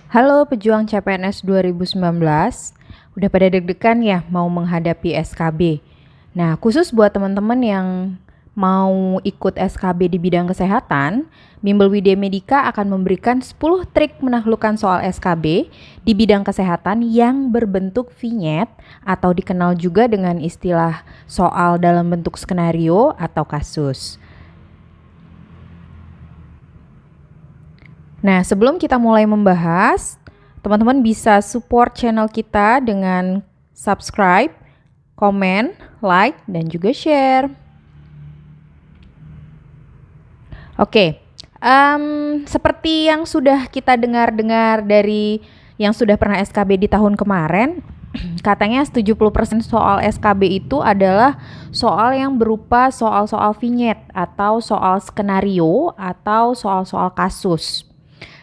Halo pejuang CPNS 2019, udah pada deg-degan ya mau menghadapi SKB. Nah, khusus buat teman-teman yang mau ikut SKB di bidang kesehatan, Bimbel Widya Medika akan memberikan 10 trik menaklukkan soal SKB di bidang kesehatan yang berbentuk vignette atau dikenal juga dengan istilah soal dalam bentuk skenario atau kasus. Nah, sebelum kita mulai membahas, teman-teman bisa support channel kita dengan subscribe, komen, like, dan juga share. Oke, seperti yang sudah kita dengar-dengar dari yang sudah pernah SKB di tahun kemarin, katanya 70% soal SKB itu adalah soal yang berupa soal-soal vignette atau soal skenario atau soal-soal kasus.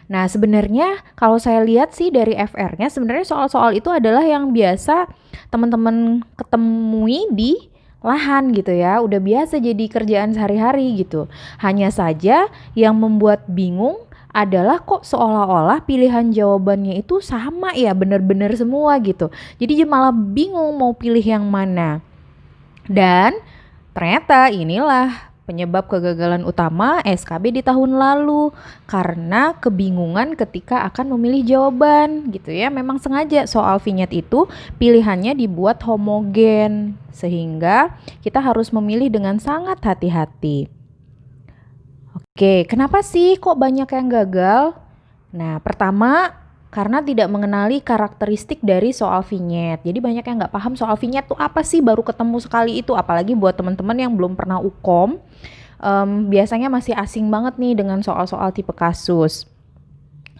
Nah, sebenarnya kalau saya lihat sih dari FR-nya, sebenarnya soal-soal itu adalah yang biasa teman-teman ketemui di lahan gitu ya. Udah biasa jadi kerjaan sehari-hari gitu. Hanya saja yang membuat bingung adalah kok seolah-olah pilihan jawabannya itu sama ya, bener-bener semua gitu. Jadi malah bingung mau pilih yang mana. Dan ternyata inilah penyebab kegagalan utama SKB di tahun lalu karena kebingungan ketika akan memilih jawaban gitu ya. Memang sengaja soal vignette itu pilihannya dibuat homogen sehingga kita harus memilih dengan sangat hati-hati. Oke, kenapa sih kok banyak yang gagal? Nah, pertama karena tidak mengenali karakteristik dari soal vignette. Jadi banyak yang nggak paham soal vignette tuh apa sih, baru ketemu sekali itu. Apalagi buat teman-teman yang belum pernah UKOM, biasanya masih asing banget nih dengan soal-soal tipe kasus.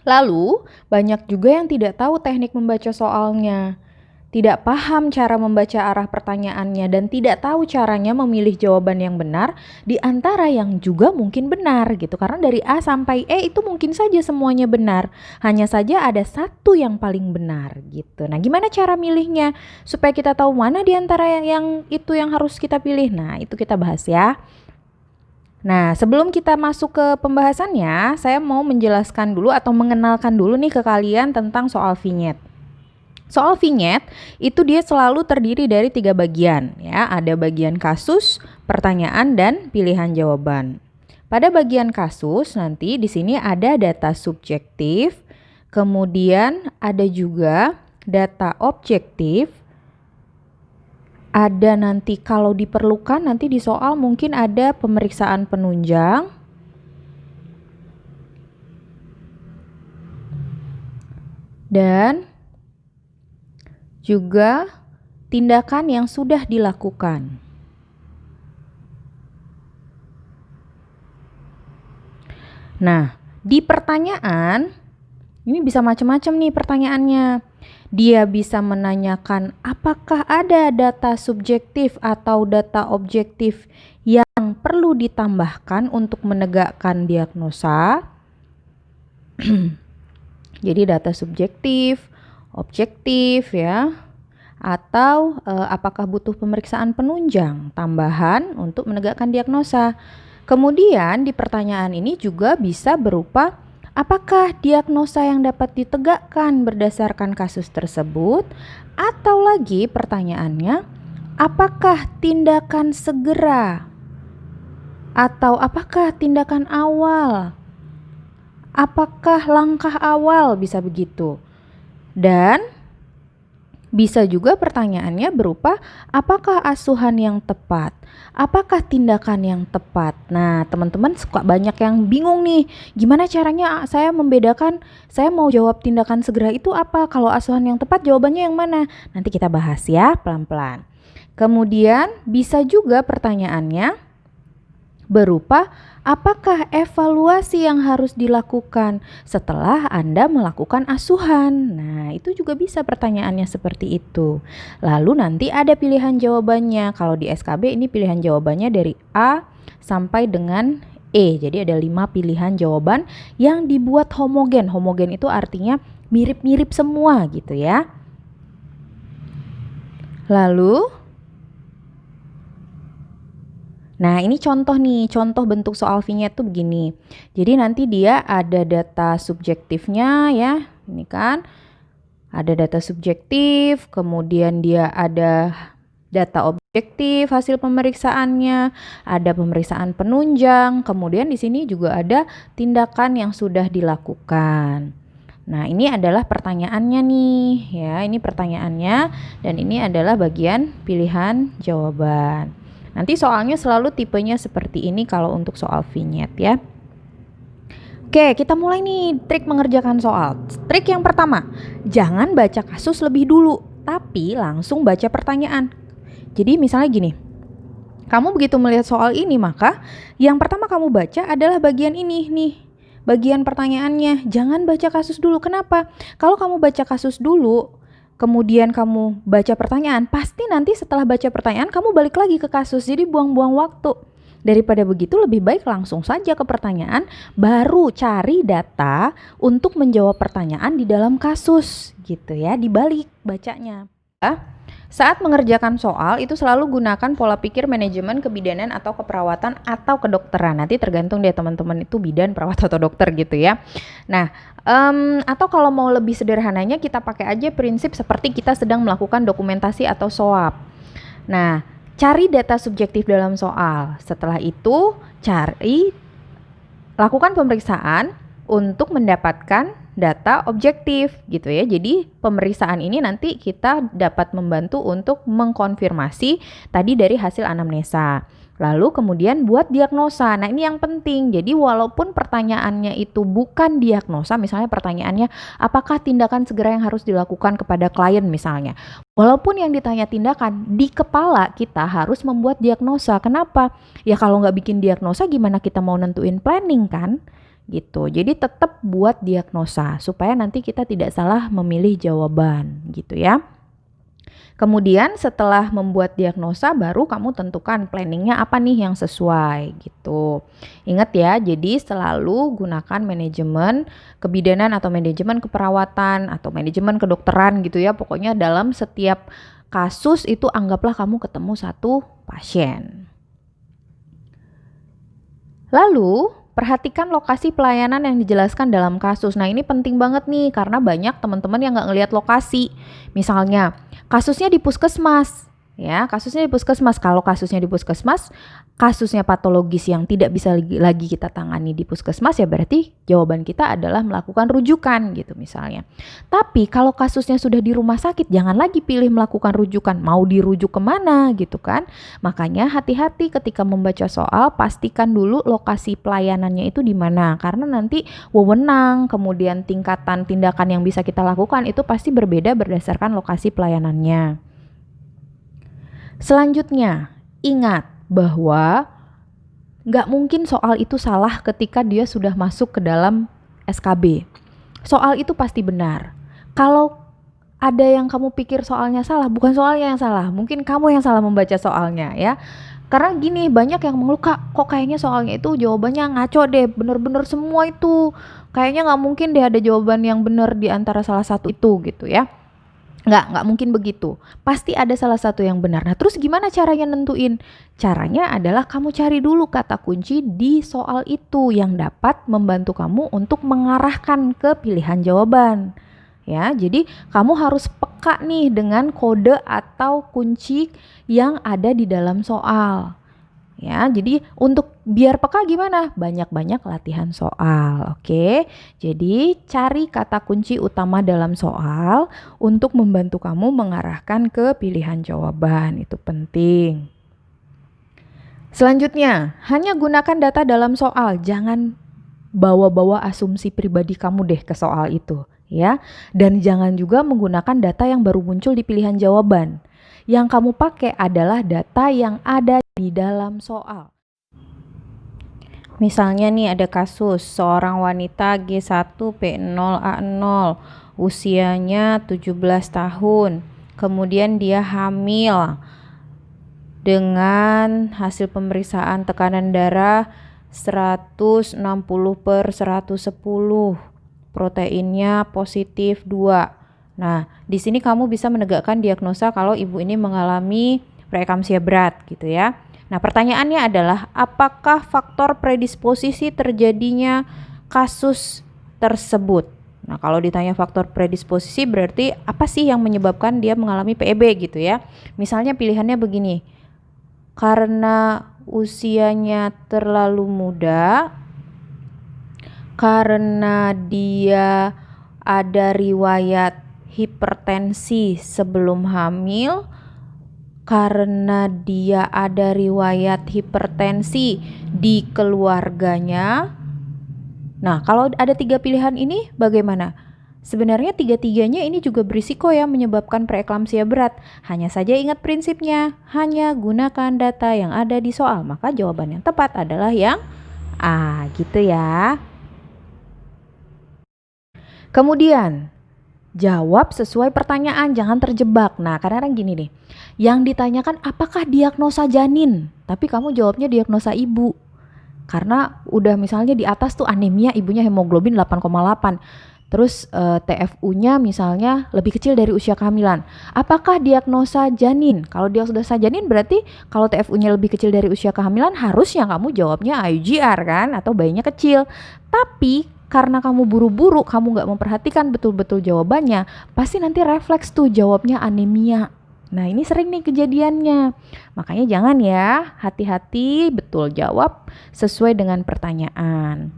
Lalu banyak juga yang tidak tahu teknik membaca soalnya, tidak paham cara membaca arah pertanyaannya, dan tidak tahu caranya memilih jawaban yang benar di antara yang juga mungkin benar gitu. Karena dari A sampai E itu mungkin saja semuanya benar, hanya saja ada satu yang paling benar gitu. Nah, gimana cara milihnya supaya kita tahu mana di antara yang itu yang harus kita pilih? Nah, itu kita bahas ya. Nah, sebelum kita masuk ke pembahasannya, saya mau menjelaskan dulu atau mengenalkan dulu nih ke kalian tentang soal vignette. Soal vignette itu dia selalu terdiri dari 3 bagian ya, ada bagian kasus, pertanyaan, dan pilihan jawaban. Pada bagian kasus nanti di sini ada data subjektif, kemudian ada juga data objektif, ada nanti kalau diperlukan nanti di soal mungkin ada pemeriksaan penunjang, dan juga tindakan yang sudah dilakukan. Nah, di pertanyaan ini bisa macam-macam nih pertanyaannya. Dia bisa menanyakan apakah ada data subjektif atau data objektif yang perlu ditambahkan untuk menegakkan diagnosa. Jadi data subjektif, objektif ya, atau apakah butuh pemeriksaan penunjang tambahan untuk menegakkan diagnosa. Kemudian di pertanyaan ini juga bisa berupa apakah diagnosa yang dapat ditegakkan berdasarkan kasus tersebut, atau lagi pertanyaannya apakah tindakan segera atau apakah tindakan awal, apakah langkah awal, bisa begitu. Dan bisa juga pertanyaannya berupa apakah asuhan yang tepat, apakah tindakan yang tepat. Nah, teman-teman suka banyak yang bingung nih, gimana caranya saya membedakan saya mau jawab tindakan segera itu apa, kalau asuhan yang tepat jawabannya yang mana. Nanti kita bahas ya pelan-pelan. Kemudian bisa juga pertanyaannya berupa apakah evaluasi yang harus dilakukan setelah Anda melakukan asuhan. Nah, itu juga bisa pertanyaannya seperti itu. Lalu nanti ada pilihan jawabannya. Kalau di SKB ini pilihan jawabannya dari A sampai dengan E. Jadi ada 5 pilihan jawaban yang dibuat homogen. Homogen itu artinya mirip-mirip semua gitu ya. Lalu nah, ini contoh nih, contoh bentuk soal vignette tuh begini. Jadi nanti dia ada data subjektifnya ya, Ini kan ada data subjektif, kemudian dia ada data objektif hasil pemeriksaannya, ada pemeriksaan penunjang, kemudian di sini juga ada tindakan yang sudah dilakukan. Nah, ini adalah pertanyaannya nih, ya. Ini pertanyaannya dan ini adalah bagian pilihan jawaban. Nanti soalnya selalu tipenya seperti ini kalau untuk soal vignette ya. Oke, kita mulai nih trik mengerjakan soal. Trik yang pertama, jangan baca kasus lebih dulu, tapi langsung baca pertanyaan. Jadi misalnya gini, kamu begitu melihat soal ini, maka yang pertama kamu baca adalah bagian ini nih, bagian pertanyaannya. Jangan baca kasus dulu. Kenapa? Kalau kamu baca kasus dulu, kemudian kamu baca pertanyaan, pasti nanti setelah baca pertanyaan kamu balik lagi ke kasus, jadi buang-buang waktu. Daripada begitu lebih baik langsung saja ke pertanyaan, baru cari data untuk menjawab pertanyaan di dalam kasus gitu ya, dibalik bacanya. Saat mengerjakan soal itu selalu gunakan pola pikir manajemen kebidanan atau keperawatan atau kedokteran. Nanti tergantung deh teman-teman itu bidan, perawat atau dokter gitu ya. Nah, atau kalau mau lebih sederhananya kita pakai aja prinsip seperti kita sedang melakukan dokumentasi atau SOAP. Nah, cari data subjektif dalam soal. Setelah itu lakukan pemeriksaan untuk mendapatkan data objektif gitu ya. Jadi pemeriksaan ini nanti kita dapat membantu untuk mengkonfirmasi tadi dari hasil anamnesa. Lalu kemudian buat diagnosa. Nah, ini yang penting. Jadi walaupun pertanyaannya itu bukan diagnosa, misalnya pertanyaannya apakah tindakan segera yang harus dilakukan kepada klien misalnya. Walaupun yang ditanya tindakan, di kepala kita harus membuat diagnosa. Kenapa? Ya kalau nggak bikin diagnosa gimana kita mau nentuin planning kan? Gitu. Jadi tetap buat diagnosa supaya nanti kita tidak salah memilih jawaban gitu ya. Kemudian setelah membuat diagnosa baru kamu tentukan planningnya apa nih yang sesuai gitu. Ingat ya, jadi selalu gunakan manajemen kebidanan atau manajemen keperawatan atau manajemen kedokteran gitu ya. Pokoknya dalam setiap kasus itu anggaplah kamu ketemu satu pasien. Lalu perhatikan lokasi pelayanan yang dijelaskan dalam kasus. Nah, ini penting banget nih karena banyak teman-teman yang nggak ngelihat lokasi. Misalnya, kasusnya di puskesmas. Ya, kasusnya di puskesmas. Kalau kasusnya di puskesmas, kasusnya patologis yang tidak bisa lagi kita tangani di puskesmas, ya berarti jawaban kita adalah melakukan rujukan gitu misalnya. Tapi kalau kasusnya sudah di rumah sakit, jangan lagi pilih melakukan rujukan. Mau dirujuk kemana gitu kan? Makanya hati-hati ketika membaca soal, pastikan dulu lokasi pelayanannya itu di mana. Karena nanti wewenang, kemudian tingkatan tindakan yang bisa kita lakukan itu pasti berbeda berdasarkan lokasi pelayanannya. Selanjutnya, ingat bahwa nggak mungkin soal itu salah ketika dia sudah masuk ke dalam SKB. Soal itu pasti benar. Kalau ada yang kamu pikir soalnya salah, bukan soalnya yang salah. Mungkin kamu yang salah membaca soalnya ya. Karena gini, banyak yang mengeluh, kok kayaknya soalnya itu jawabannya ngaco deh, bener-bener semua itu. Kayaknya nggak mungkin deh ada jawaban yang benar di antara salah satu itu gitu ya. Nggak mungkin begitu. Pasti ada salah satu yang benar. Nah, terus gimana caranya nentuin? Caranya adalah kamu cari dulu kata kunci di soal itu yang dapat membantu kamu untuk mengarahkan ke pilihan jawaban. Ya, jadi kamu harus peka nih dengan kode atau kunci yang ada di dalam soal. Ya, jadi untuk biar peka gimana? Banyak-banyak latihan soal, oke? Jadi cari kata kunci utama dalam soal untuk membantu kamu mengarahkan ke pilihan jawaban, itu penting. Selanjutnya, hanya gunakan data dalam soal, jangan bawa-bawa asumsi pribadi kamu deh ke soal itu, ya. Dan jangan juga menggunakan data yang baru muncul di pilihan jawaban. Yang kamu pakai adalah data yang ada di dalam soal. Misalnya nih ada kasus seorang wanita G1P0A0, usianya 17 tahun. Kemudian dia hamil dengan hasil pemeriksaan tekanan darah 160/110. Proteinnya positif 2. Nah, di sini kamu bisa menegakkan diagnosa kalau ibu ini mengalami preeklamsia berat gitu ya. Nah, pertanyaannya adalah apakah faktor predisposisi terjadinya kasus tersebut? Nah, kalau ditanya faktor predisposisi berarti apa sih yang menyebabkan dia mengalami PEB gitu ya. Misalnya pilihannya begini. Karena usianya terlalu muda, karena dia ada riwayat hipertensi sebelum hamil, karena dia ada riwayat hipertensi di keluarganya. Nah, kalau ada 3 pilihan ini bagaimana? Sebenarnya 3-tiganya ini juga berisiko ya menyebabkan preeklamsia berat. Hanya saja ingat prinsipnya, hanya gunakan data yang ada di soal. Maka jawaban yang tepat adalah yang A, gitu ya. Kemudian, jawab sesuai pertanyaan, jangan terjebak. Nah, kadang-kadang gini nih, yang ditanyakan apakah diagnosa janin, tapi kamu jawabnya diagnosa ibu. Karena udah misalnya di atas tuh anemia, ibunya hemoglobin 8,8. Terus TFU-nya misalnya lebih kecil dari usia kehamilan. Apakah diagnosa janin? Kalau diagnosa janin berarti kalau TFU-nya lebih kecil dari usia kehamilan harusnya kamu jawabnya IUGR kan, atau bayinya kecil. Tapi karena kamu buru-buru, kamu nggak memperhatikan betul-betul jawabannya, pasti nanti refleks tuh jawabnya anemia. Nah, ini sering nih kejadiannya. Makanya jangan ya, hati-hati betul jawab sesuai dengan pertanyaan.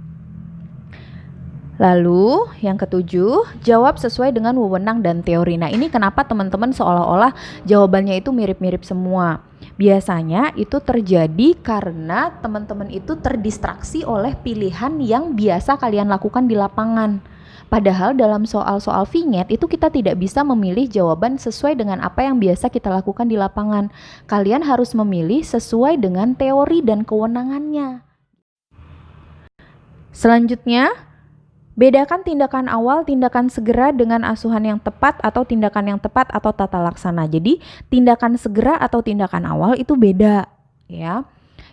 Lalu yang ketujuh, jawab sesuai dengan wewenang dan teori. Nah, ini kenapa teman-teman seolah-olah jawabannya itu mirip-mirip semua. Biasanya itu terjadi karena teman-teman itu terdistraksi oleh pilihan yang biasa kalian lakukan di lapangan. Padahal dalam soal-soal vinyet itu kita tidak bisa memilih jawaban sesuai dengan apa yang biasa kita lakukan di lapangan. Kalian harus memilih sesuai dengan teori dan kewenangannya. Selanjutnya, bedakan tindakan awal, tindakan segera dengan asuhan yang tepat atau tindakan yang tepat atau tata laksana. Jadi, tindakan segera atau tindakan awal itu beda ya.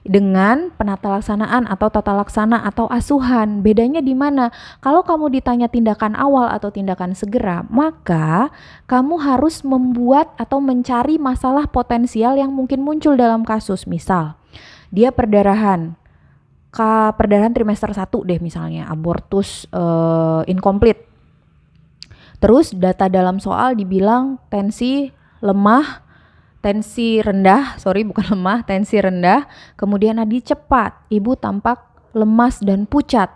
Dengan penata laksanaan atau tata laksana atau asuhan. Bedanya di mana? Kalau kamu ditanya tindakan awal atau tindakan segera, maka kamu harus membuat atau mencari masalah potensial yang mungkin muncul dalam kasus. Misal, dia perdarahan trimester 1 deh misalnya, abortus incomplete. Terus data dalam soal dibilang tensi rendah, kemudian nadi cepat, ibu tampak lemas dan pucat.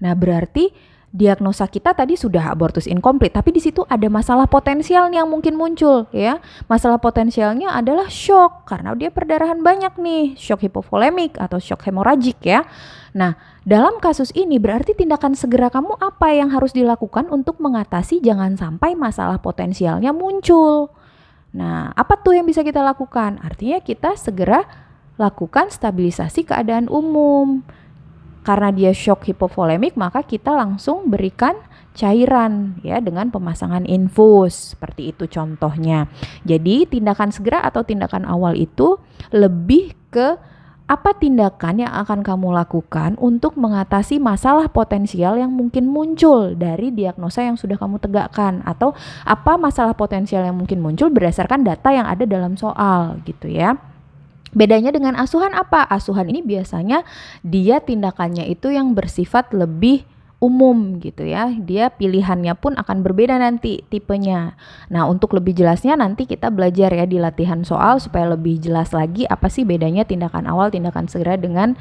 Nah, berarti diagnosa kita tadi sudah abortus incomplete, tapi di situ ada masalah potensial yang mungkin muncul ya. Masalah potensialnya adalah shock karena dia perdarahan banyak nih, shock hipovolemik atau shock hemoragik ya. Nah, dalam kasus ini berarti tindakan segera kamu apa yang harus dilakukan untuk mengatasi jangan sampai masalah potensialnya muncul. Nah, apa tuh yang bisa kita lakukan? Artinya kita segera lakukan stabilisasi keadaan umum. Karena dia shock hipovolemik, maka kita langsung berikan cairan ya dengan pemasangan infus. Seperti itu contohnya. Jadi, tindakan segera atau tindakan awal itu lebih ke apa tindakan yang akan kamu lakukan untuk mengatasi masalah potensial yang mungkin muncul dari diagnosa yang sudah kamu tegakkan, atau apa masalah potensial yang mungkin muncul berdasarkan data yang ada dalam soal gitu ya. Bedanya dengan asuhan apa? Asuhan ini biasanya dia tindakannya itu yang bersifat lebih umum gitu ya. Dia pilihannya pun akan berbeda nanti tipenya. Nah, untuk lebih jelasnya nanti kita belajar ya di latihan soal supaya lebih jelas lagi apa sih bedanya tindakan awal, tindakan segera dengan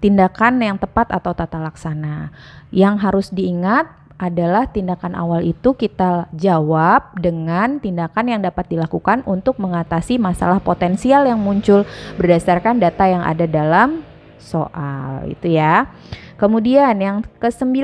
tindakan yang tepat atau tata laksana. Yang harus diingat adalah tindakan awal itu kita jawab dengan tindakan yang dapat dilakukan untuk mengatasi masalah potensial yang muncul berdasarkan data yang ada dalam soal itu ya. Kemudian yang ke-9.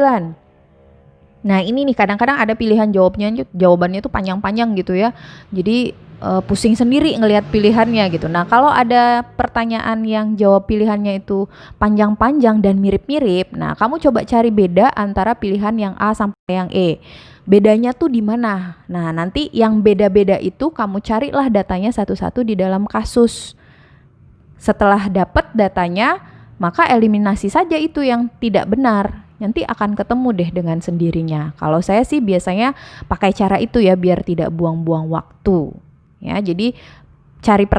Nah, ini nih kadang-kadang ada pilihan jawabannya tuh panjang-panjang gitu ya. Jadi pusing sendiri ngelihat pilihannya gitu. Nah, kalau ada pertanyaan yang jawab pilihannya itu panjang-panjang dan mirip-mirip, nah kamu coba cari beda antara pilihan yang A sampai yang E. Bedanya tuh di mana? Nah, nanti yang beda-beda itu kamu carilah datanya satu-satu di dalam kasus. Setelah dapat datanya, maka eliminasi saja itu yang tidak benar. Nanti akan ketemu deh dengan sendirinya. Kalau saya sih biasanya pakai cara itu ya biar tidak buang-buang waktu. Ya, jadi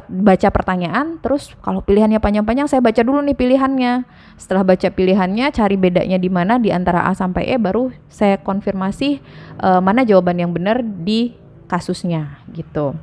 baca pertanyaan, terus kalau pilihannya panjang-panjang saya baca dulu nih pilihannya. Setelah baca pilihannya, cari bedanya di mana di antara A sampai E, baru saya konfirmasi mana jawaban yang benar di kasusnya gitu.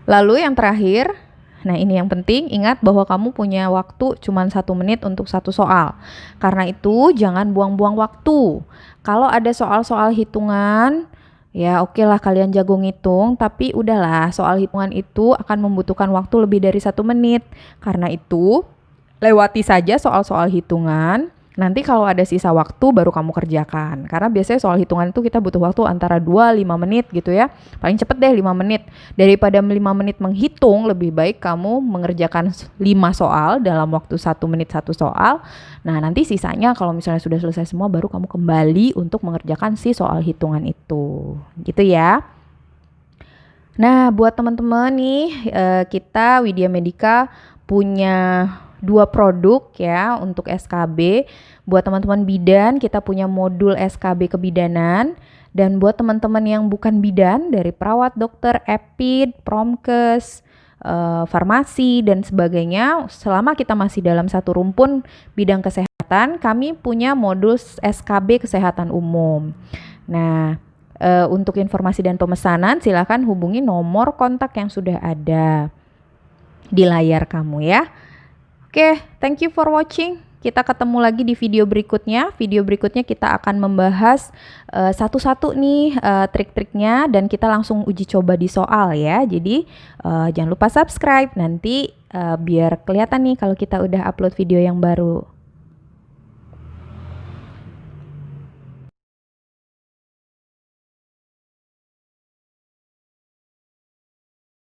Lalu yang terakhir, nah ini yang penting, ingat bahwa kamu punya waktu cuma 1 menit untuk satu soal. Karena itu jangan buang-buang waktu. Kalau ada soal-soal hitungan, ya oke lah kalian jago ngitung, tapi udahlah, soal hitungan itu akan membutuhkan waktu lebih dari 1 menit. Karena itu lewati saja soal-soal hitungan. Nanti kalau ada sisa waktu baru kamu kerjakan. Karena biasanya soal hitungan itu kita butuh waktu antara 2-5 menit gitu ya. Paling cepet deh 5 menit. Daripada 5 menit menghitung, lebih baik kamu mengerjakan 5 soal dalam waktu 1 menit 1 soal. Nah nanti sisanya kalau misalnya sudah selesai semua, baru kamu kembali untuk mengerjakan si soal hitungan itu. Gitu ya. Nah buat teman-teman nih, kita Widya Medica punya 2 produk ya untuk SKB. Buat teman-teman bidan, kita punya modul SKB kebidanan. Dan buat teman-teman yang bukan bidan, dari perawat, dokter, epid, promkes, farmasi dan sebagainya, selama kita masih dalam satu rumpun bidang kesehatan, kami punya modul SKB kesehatan umum. Nah, untuk informasi dan pemesanan silakan hubungi nomor kontak yang sudah ada di layar kamu ya. Oke, thank you for watching. Kita ketemu lagi di video berikutnya. Video berikutnya kita akan membahas satu-satu nih trik-triknya, dan kita langsung uji coba di soal ya. Jadi jangan lupa subscribe nanti biar kelihatan nih kalau kita udah upload video yang baru.